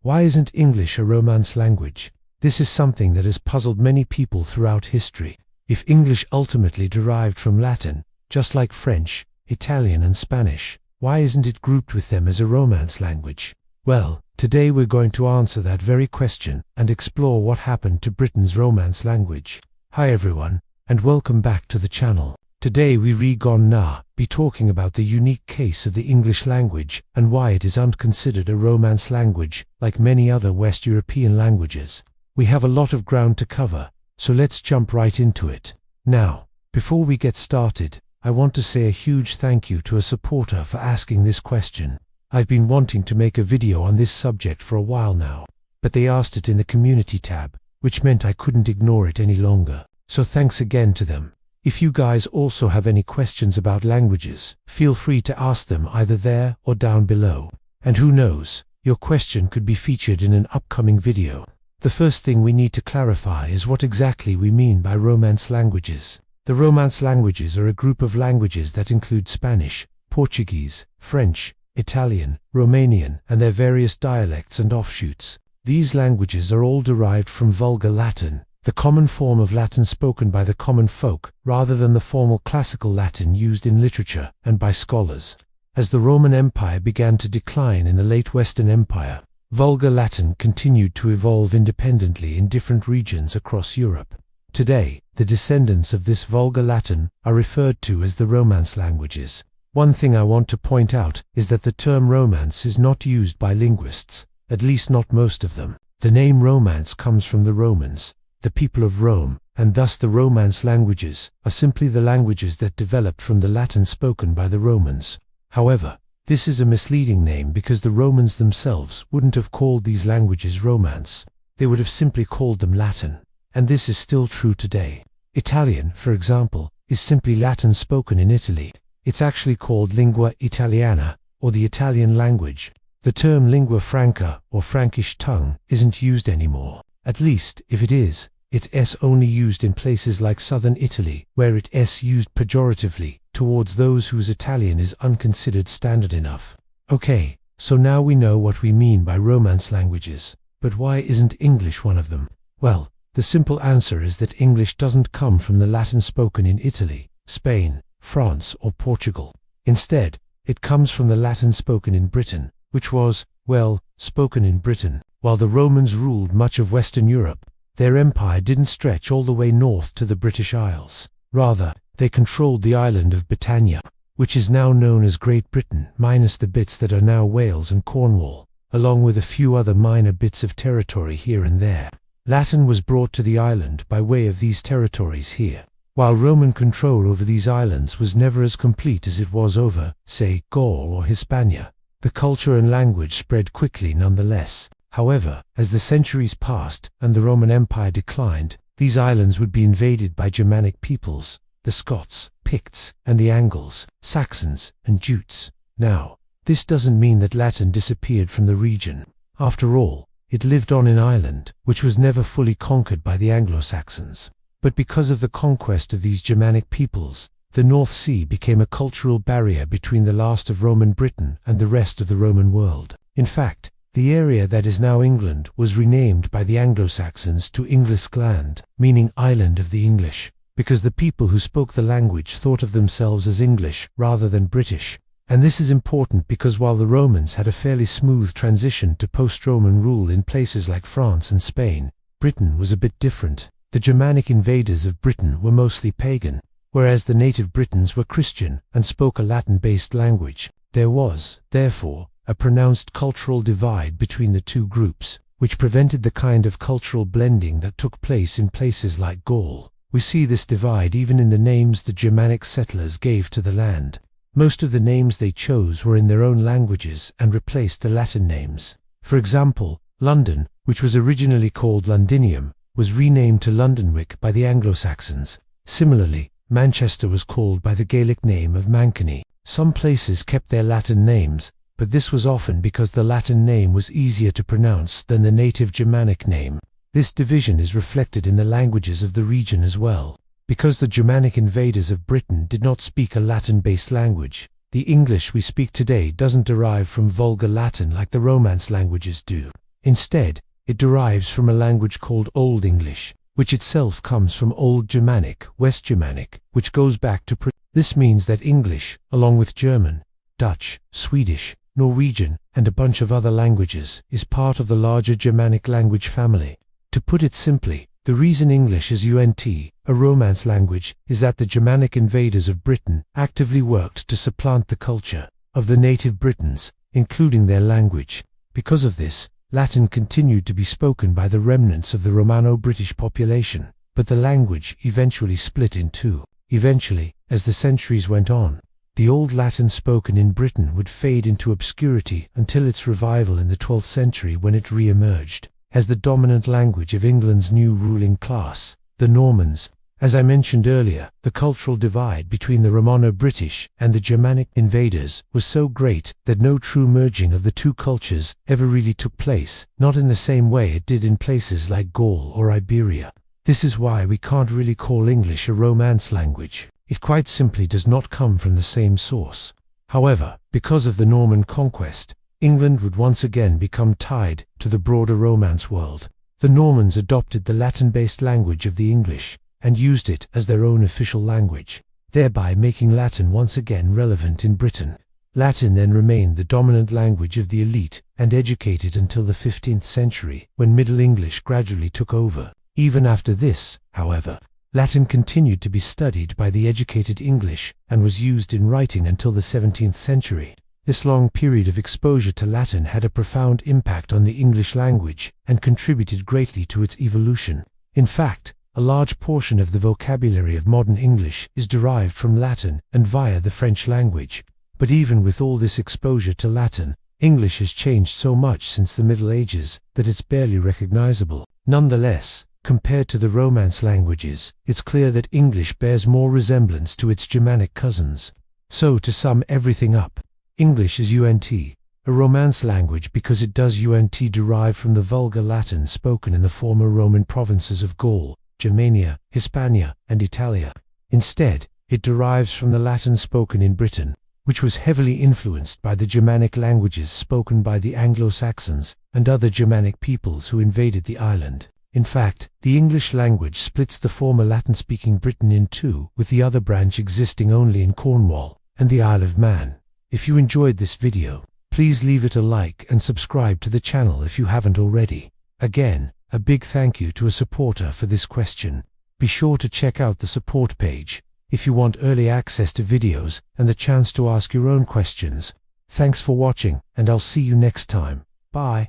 Why isn't English a Romance language? This is something that has puzzled many people throughout history. If English ultimately derived from Latin, just like French, Italian and Spanish, why isn't it grouped with them as a Romance language? Well, today we're going to answer that very question and explore what happened to Britain's Romance language. Hi everyone, and welcome back to the channel. Today we gonna be talking about the unique case of the English language and why it isn't considered a Romance language like many other West European languages. We have a lot of ground to cover, so let's jump right into it. Now, before we get started, I want to say a huge thank you to a supporter for asking this question. I've been wanting to make a video on this subject for a while now, but they asked it in the community tab, which meant I couldn't ignore it any longer. So thanks again to them. If you guys also have any questions about languages, feel free to ask them either there or down below. And who knows, your question could be featured in an upcoming video. The first thing we need to clarify is what exactly we mean by Romance languages. The Romance languages are a group of languages that include Spanish, Portuguese, French, Italian, Romanian, and their various dialects and offshoots. These languages are all derived from Vulgar Latin, the common form of Latin spoken by the common folk, rather than the formal classical Latin used in literature and by scholars. As the Roman Empire began to decline in the late Western Empire, Vulgar Latin continued to evolve independently in different regions across Europe. Today, the descendants of this Vulgar Latin are referred to as the Romance languages. One thing I want to point out is that the term Romance is not used by linguists, at least not most of them. The name Romance comes from the Romans, the people of Rome, and thus the Romance languages are simply the languages that developed from the Latin spoken by the Romans. However, this is a misleading name because the Romans themselves wouldn't have called these languages Romance. They would have simply called them Latin. And this is still true today. Italian, for example, is simply Latin spoken in Italy. It's actually called Lingua Italiana, or the Italian language. The term lingua franca, or Frankish tongue, isn't used anymore. At least, if it is, it's only used in places like southern Italy, where it's used pejoratively towards those whose Italian is unconsidered standard enough. Okay, so now we know what we mean by Romance languages. But why isn't English one of them? Well, the simple answer is that English doesn't come from the Latin spoken in Italy, Spain, France or Portugal. Instead, it comes from the Latin spoken in Britain, which was, well, spoken in Britain. While the Romans ruled much of Western Europe, their empire didn't stretch all the way north to the British Isles. Rather, they controlled the island of Britannia, which is now known as Great Britain, minus the bits that are now Wales and Cornwall, along with a few other minor bits of territory here and there. Latin was brought to the island by way of these territories here, while Roman control over these islands was never as complete as it was over, say, Gaul or Hispania. The culture and language spread quickly nonetheless. However, as the centuries passed and the Roman Empire declined, these islands would be invaded by Germanic peoples, the Scots, Picts, and the Angles, Saxons, and Jutes. Now, this doesn't mean that Latin disappeared from the region. After all, it lived on in Ireland, which was never fully conquered by the Anglo-Saxons. But because of the conquest of these Germanic peoples, the North Sea became a cultural barrier between the last of Roman Britain and the rest of the Roman world. In fact, the area that is now England was renamed by the Anglo-Saxons to Engliscland, meaning Island of the English, because the people who spoke the language thought of themselves as English rather than British. And this is important because while the Romans had a fairly smooth transition to post-Roman rule in places like France and Spain, Britain was a bit different. The Germanic invaders of Britain were mostly pagan, whereas the native Britons were Christian and spoke a Latin-based language. There was, therefore, a pronounced cultural divide between the two groups, which prevented the kind of cultural blending that took place in places like Gaul. We see this divide even in the names the Germanic settlers gave to the land. Most of the names they chose were in their own languages and replaced the Latin names. For example, London, which was originally called Londinium, was renamed to Londonwick by the Anglo-Saxons. Similarly, Manchester was called by the Gaelic name of Mancany. Some places kept their Latin names, but this was often because the Latin name was easier to pronounce than the native Germanic name. This division is reflected in the languages of the region as well. Because the Germanic invaders of Britain did not speak a Latin-based language, the English we speak today doesn't derive from Vulgar Latin like the Romance languages do. Instead, it derives from a language called Old English, which itself comes from Old Germanic, West Germanic, which goes back to This means that English, along with German, Dutch, Swedish, Norwegian, and a bunch of other languages, is part of the larger Germanic language family. To put it simply, the reason English is a Romance language, is that the Germanic invaders of Britain actively worked to supplant the culture of the native Britons, including their language. Because of this, Latin continued to be spoken by the remnants of the Romano-British population, but the language eventually split in two. Eventually, as the centuries went on, the Old Latin spoken in Britain would fade into obscurity until its revival in the 12th century, when it re-emerged as the dominant language of England's new ruling class, the Normans. As I mentioned earlier, the cultural divide between the Romano-British and the Germanic invaders was so great that no true merging of the two cultures ever really took place, not in the same way it did in places like Gaul or Iberia. This is why we can't really call English a Romance language. It quite simply does not come from the same source. However, because of the Norman conquest, England would once again become tied to the broader Romance world. The Normans adopted the Latin-based language of the English and used it as their own official language, thereby making Latin once again relevant in Britain. Latin then remained the dominant language of the elite and educated until the 15th century, when Middle English gradually took over. Even after this, however, Latin continued to be studied by the educated English and was used in writing until the 17th century. This long period of exposure to Latin had a profound impact on the English language and contributed greatly to its evolution. In fact, a large portion of the vocabulary of modern English is derived from Latin and via the French language. But even with all this exposure to Latin, English has changed so much since the Middle Ages that it's barely recognizable. Nonetheless, compared to the Romance languages, it's clear that English bears more resemblance to its Germanic cousins. So, to sum everything up, English is a Romance language because it does derive from the vulgar Latin spoken in the former Roman provinces of Gaul, Germania, Hispania, and Italia. Instead, it derives from the Latin spoken in Britain, which was heavily influenced by the Germanic languages spoken by the Anglo-Saxons and other Germanic peoples who invaded the island. In fact, the English language splits the former Latin-speaking Britain in two, with the other branch existing only in Cornwall and the Isle of Man. If you enjoyed this video, please leave it a like and subscribe to the channel if you haven't already. Again, a big thank you to a supporter for this question. Be sure to check out the support page if you want early access to videos and the chance to ask your own questions. Thanks for watching, and I'll see you next time. Bye.